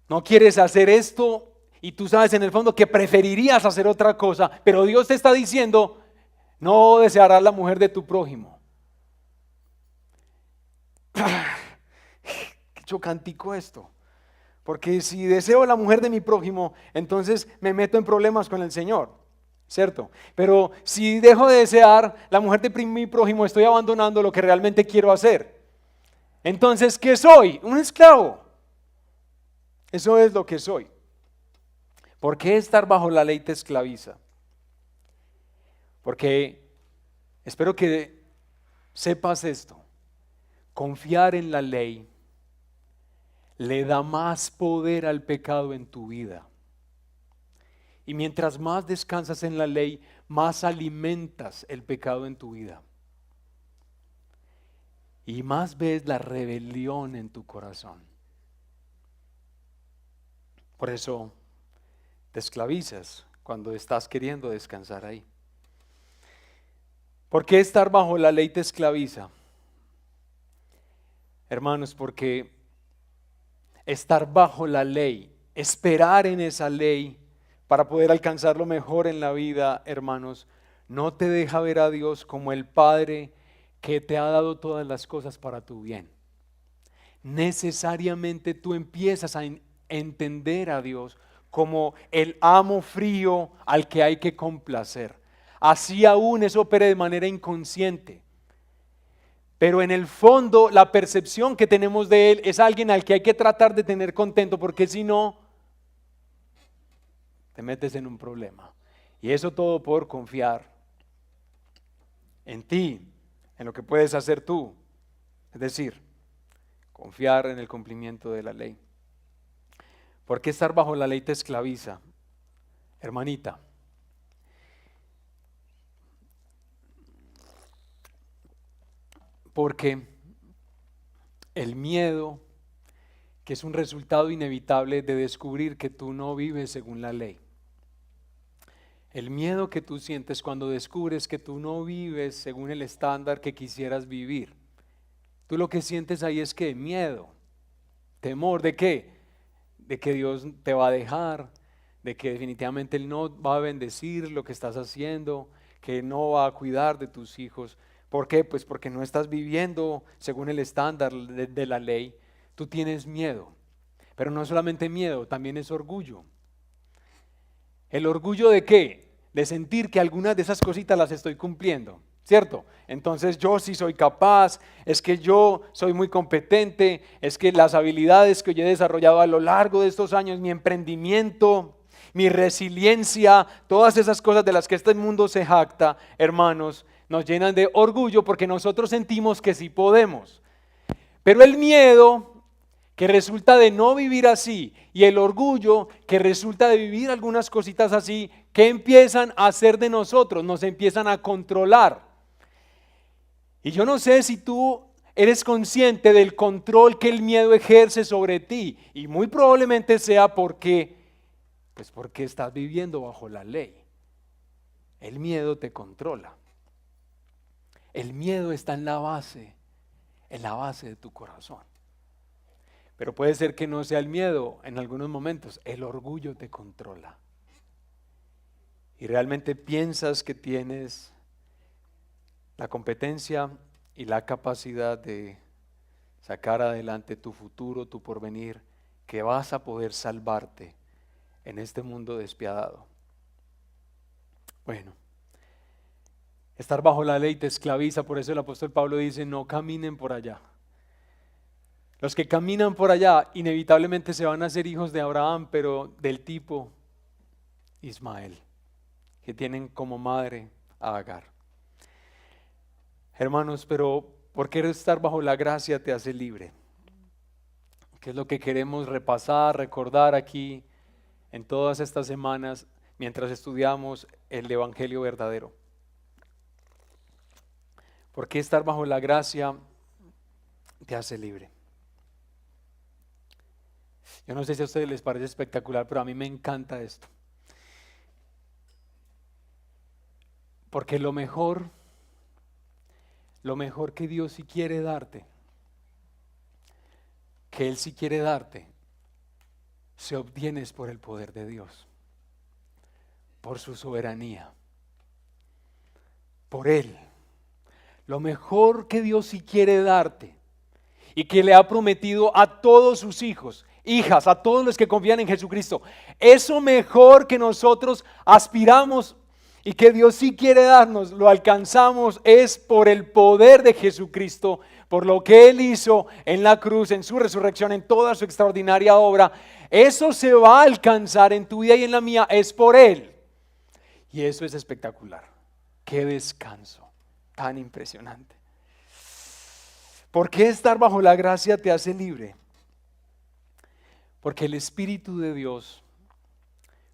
No quieres hacer esto y tú sabes en el fondo que preferirías hacer otra cosa, pero Dios te está diciendo, no desearás la mujer de tu prójimo. Qué chocantico esto. Porque si deseo la mujer de mi prójimo, entonces me meto en problemas con el Señor, ¿cierto? Pero si dejo de desear la mujer de mi prójimo, estoy abandonando lo que realmente quiero hacer. Entonces, ¿qué soy? Un esclavo. Eso es lo que soy. ¿Por qué estar bajo la ley te esclaviza? Porque espero que sepas esto. Confiar en la ley le da más poder al pecado en tu vida. Y mientras más descansas en la ley, más alimentas el pecado en tu vida. Y más ves la rebelión en tu corazón. Por eso te esclavizas cuando estás queriendo descansar ahí. ¿Por qué estar bajo la ley te esclaviza? Hermanos, porque estar bajo la ley, esperar en esa ley para poder alcanzar lo mejor en la vida, hermanos, no te deja ver a Dios como el Padre que te ha dado todas las cosas para tu bien. Necesariamente tú empiezas a entender a Dios como el amo frío al que hay que complacer. Así aún eso opere de manera inconsciente. Pero en el fondo la percepción que tenemos de Él es alguien al que hay que tratar de tener contento, porque si no, te metes en un problema. Y eso todo por confiar en ti, en lo que puedes hacer tú. Es decir, confiar en el cumplimiento de la ley. ¿Por qué estar bajo la ley te esclaviza? Hermanita, porque el miedo, que es un resultado inevitable de descubrir que tú no vives según la ley. El miedo que tú sientes cuando descubres que tú no vives según el estándar que quisieras vivir. Tú lo que sientes ahí es que miedo, temor, ¿de qué? De que Dios te va a dejar, de que definitivamente Él no va a bendecir lo que estás haciendo, que no va a cuidar de tus hijos. ¿Por qué? Pues porque no estás viviendo según el estándar de la ley. Tú tienes miedo, pero no solamente miedo, también es orgullo. ¿El orgullo de qué? De sentir que algunas de esas cositas las estoy cumpliendo, ¿cierto? Entonces yo sí soy capaz, es que yo soy muy competente, es que las habilidades que yo he desarrollado a lo largo de estos años, mi emprendimiento, mi resiliencia, todas esas cosas de las que este mundo se jacta, hermanos, nos llenan de orgullo porque nosotros sentimos que sí podemos. Pero el miedo que resulta de no vivir así y el orgullo que resulta de vivir algunas cositas así, ¿qué empiezan a hacer de nosotros? Nos empiezan a controlar. Y yo no sé si tú eres consciente del control que el miedo ejerce sobre ti, y muy probablemente sea porque estás viviendo bajo la ley. El miedo te controla. El miedo está en la base de tu corazón. Pero puede ser que no sea el miedo en algunos momentos, el orgullo te controla. Y realmente piensas que tienes la competencia y la capacidad de sacar adelante tu futuro, tu porvenir, que vas a poder salvarte en este mundo despiadado. Bueno, estar bajo la ley te esclaviza, por eso el apóstol Pablo dice, no caminen por allá. Los que caminan por allá inevitablemente se van a hacer hijos de Abraham, pero del tipo Ismael, que tienen como madre a Agar. Hermanos, pero ¿por qué estar bajo la gracia te hace libre? ¿Qué es lo que queremos repasar, recordar aquí en todas estas semanas mientras estudiamos el Evangelio verdadero? ¿Por qué estar bajo la gracia te hace libre? Yo no sé si a ustedes les parece espectacular, pero a mí me encanta esto. Porque lo mejor que Dios sí quiere darte, que Él sí quiere darte, se obtiene por el poder de Dios, por su soberanía, por Él. Lo mejor que Dios sí quiere darte y que le ha prometido a todos sus hijos, hijas, a todos los que confían en Jesucristo, eso mejor que nosotros aspiramos y que Dios sí quiere darnos, lo alcanzamos es por el poder de Jesucristo, por lo que Él hizo en la cruz, en su resurrección, en toda su extraordinaria obra. Eso se va a alcanzar en tu vida y en la mía, es por Él. Y eso es espectacular. Qué descanso tan impresionante. ¿Por qué estar bajo la gracia te hace libre? Porque el Espíritu de Dios,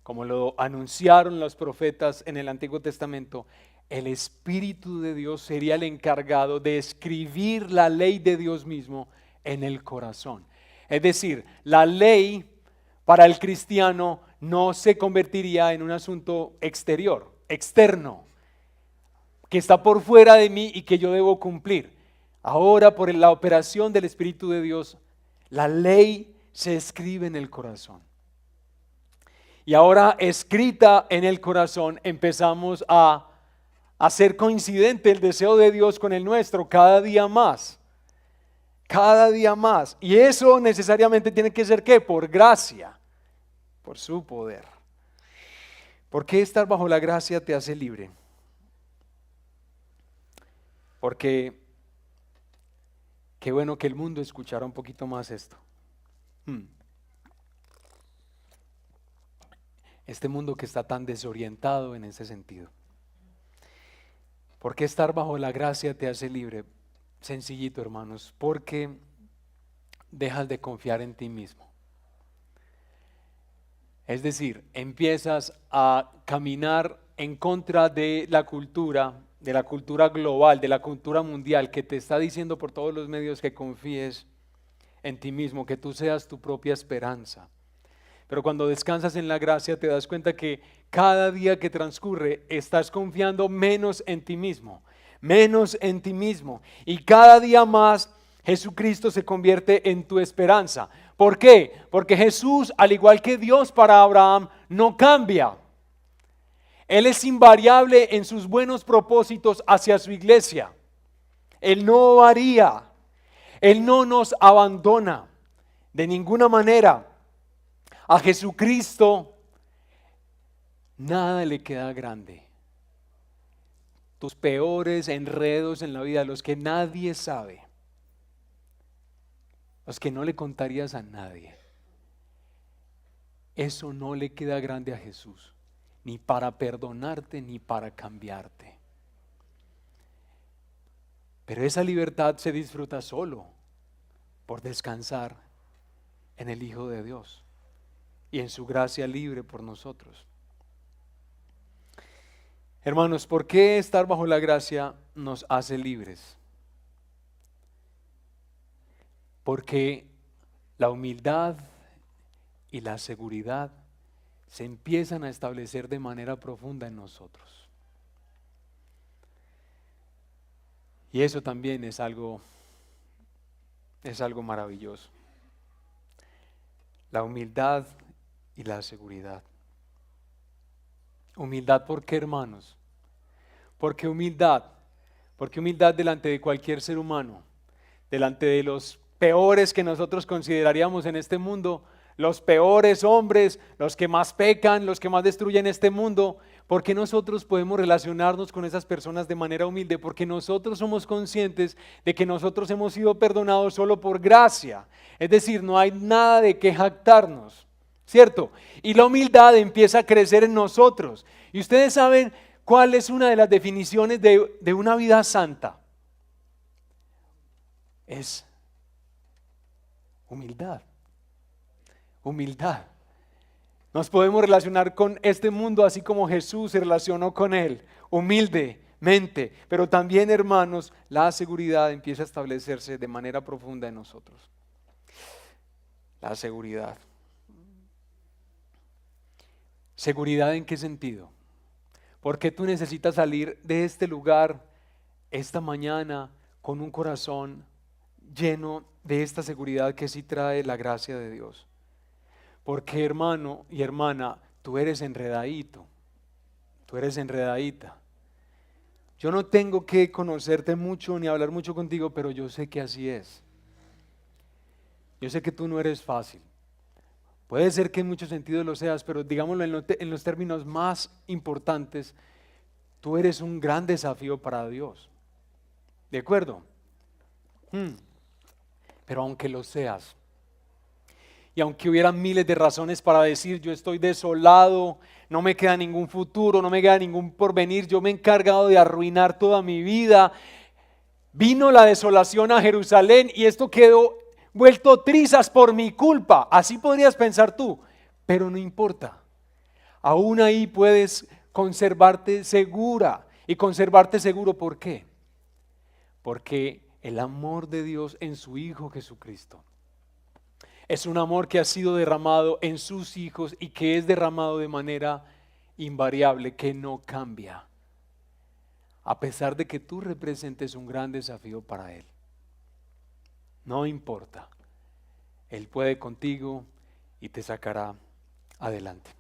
como lo anunciaron los profetas en el Antiguo Testamento, el Espíritu de Dios sería el encargado de escribir la ley de Dios mismo en el corazón. Es decir, la ley para el cristiano no se convertiría en un asunto exterior, externo, que está por fuera de mí y que yo debo cumplir. Ahora, por la operación del Espíritu de Dios, la ley se escribe en el corazón. Y ahora, escrita en el corazón, empezamos a hacer coincidente el deseo de Dios con el nuestro cada día más. Cada día más. Y eso necesariamente tiene que ser ¿qué? Por gracia, por su poder. ¿Por qué estar bajo la gracia te hace libre? Porque qué bueno que el mundo escuchara un poquito más esto. Este mundo que está tan desorientado en ese sentido. ¿Por qué estar bajo la gracia te hace libre? Sencillito, hermanos, porque dejas de confiar en ti mismo. Es decir, empiezas a caminar en contra de la cultura global, de la cultura mundial, que te está diciendo por todos los medios que confíes en ti mismo, que tú seas tu propia esperanza. Pero cuando descansas en la gracia te das cuenta que cada día que transcurre estás confiando menos en ti mismo, menos en ti mismo. Y cada día más Jesucristo se convierte en tu esperanza. ¿Por qué? Porque Jesús, al igual que Dios para Abraham, no cambia. Él es invariable en sus buenos propósitos hacia su iglesia. Él no varía. Él no nos abandona de ninguna manera. A Jesucristo nada le queda grande. Tus peores enredos en la vida, los que nadie sabe, los que no le contarías a nadie, eso no le queda grande a Jesús, ni para perdonarte ni para cambiarte. Pero esa libertad se disfruta solo por descansar en el Hijo de Dios y en su gracia libre por nosotros. Hermanos, ¿por qué estar bajo la gracia nos hace libres? Porque la humildad y la seguridad se empiezan a establecer de manera profunda en nosotros. Y eso también es algo maravilloso. La humildad y la seguridad. Humildad, ¿por qué, hermanos? Porque humildad delante de cualquier ser humano, delante de los peores que nosotros consideraríamos en este mundo, los peores hombres, los que más pecan, los que más destruyen este mundo. Porque nosotros podemos relacionarnos con esas personas de manera humilde, porque nosotros somos conscientes de que nosotros hemos sido perdonados solo por gracia. Es decir, no hay nada de qué jactarnos, ¿cierto? Y la humildad empieza a crecer en nosotros. Y ustedes saben cuál es una de las definiciones de una vida santa. Es humildad. Humildad. Nos podemos relacionar con este mundo así como Jesús se relacionó con él, humildemente. Pero también, hermanos, la seguridad empieza a establecerse de manera profunda en nosotros. La seguridad. ¿Seguridad en qué sentido? ¿Por qué tú necesitas salir de este lugar esta mañana con un corazón lleno de esta seguridad que sí trae la gracia de Dios? Porque, hermano y hermana, tú eres enredadito, tú eres enredadita. Yo no tengo que conocerte mucho ni hablar mucho contigo, pero yo sé que así es. Yo sé que tú no eres fácil. Puede ser que en muchos sentidos lo seas, pero digámoslo en los términos más importantes, tú eres un gran desafío para Dios. ¿De acuerdo? Pero aunque lo seas,
y aunque hubiera miles de razones para decir yo estoy desolado, no me queda ningún futuro, no me queda ningún porvenir, yo me he encargado de arruinar toda mi vida, vino la desolación a Jerusalén y esto quedó vuelto trizas por mi culpa, así podrías pensar tú, pero no importa, aún ahí puedes conservarte segura y conservarte seguro. ¿Por qué? Porque el amor de Dios en su Hijo Jesucristo es un amor que ha sido derramado en sus hijos y que es derramado de manera invariable, que no cambia, a pesar de que tú representes un gran desafío para Él. No importa, Él puede contigo y te sacará adelante.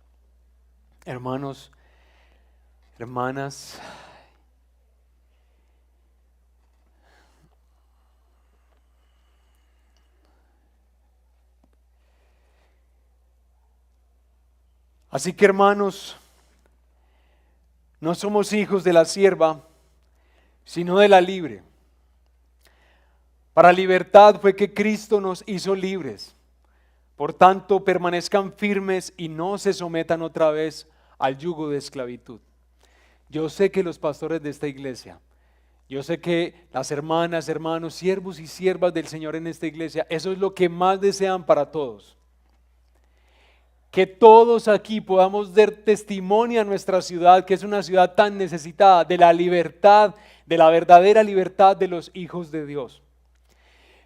Hermanos, hermanas, así que hermanos, no somos hijos de la sierva, sino de la libre. Para libertad fue que Cristo nos hizo libres. Por tanto, permanezcan firmes y no se sometan otra vez al yugo de esclavitud. Yo sé que los pastores de esta iglesia, yo sé que las hermanas, hermanos, siervos y siervas del Señor en esta iglesia, eso es lo que más desean para todos. Que todos aquí podamos dar testimonio a nuestra ciudad, que es una ciudad tan necesitada de la libertad, de la verdadera libertad de los hijos de Dios.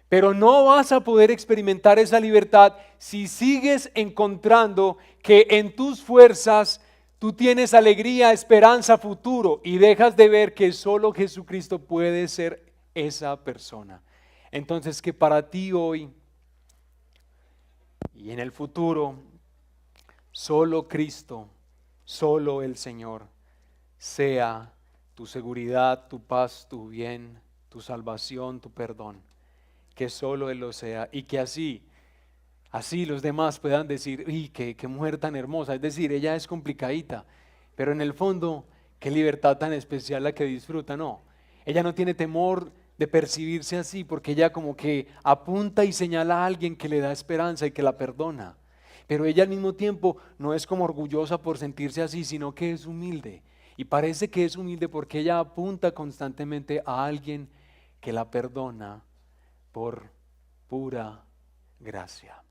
Pero no vas a poder experimentar esa libertad si sigues encontrando que en tus fuerzas tú tienes alegría, esperanza, futuro y dejas de ver que solo Jesucristo puede ser esa persona. Entonces que para ti hoy y en el futuro, solo Cristo, solo el Señor sea tu seguridad, tu paz, tu bien, tu salvación, tu perdón. Que solo Él lo sea y que así los demás puedan decir, ¡y qué mujer tan hermosa! Es decir, ella es complicadita, pero en el fondo, qué libertad tan especial la que disfruta. No, ella no tiene temor de percibirse así porque ella como que apunta y señala a alguien que le da esperanza y que la perdona. Pero ella al mismo tiempo no es como orgullosa por sentirse así, sino que es humilde. Y parece que es humilde porque ella apunta constantemente a alguien que la perdona por pura gracia.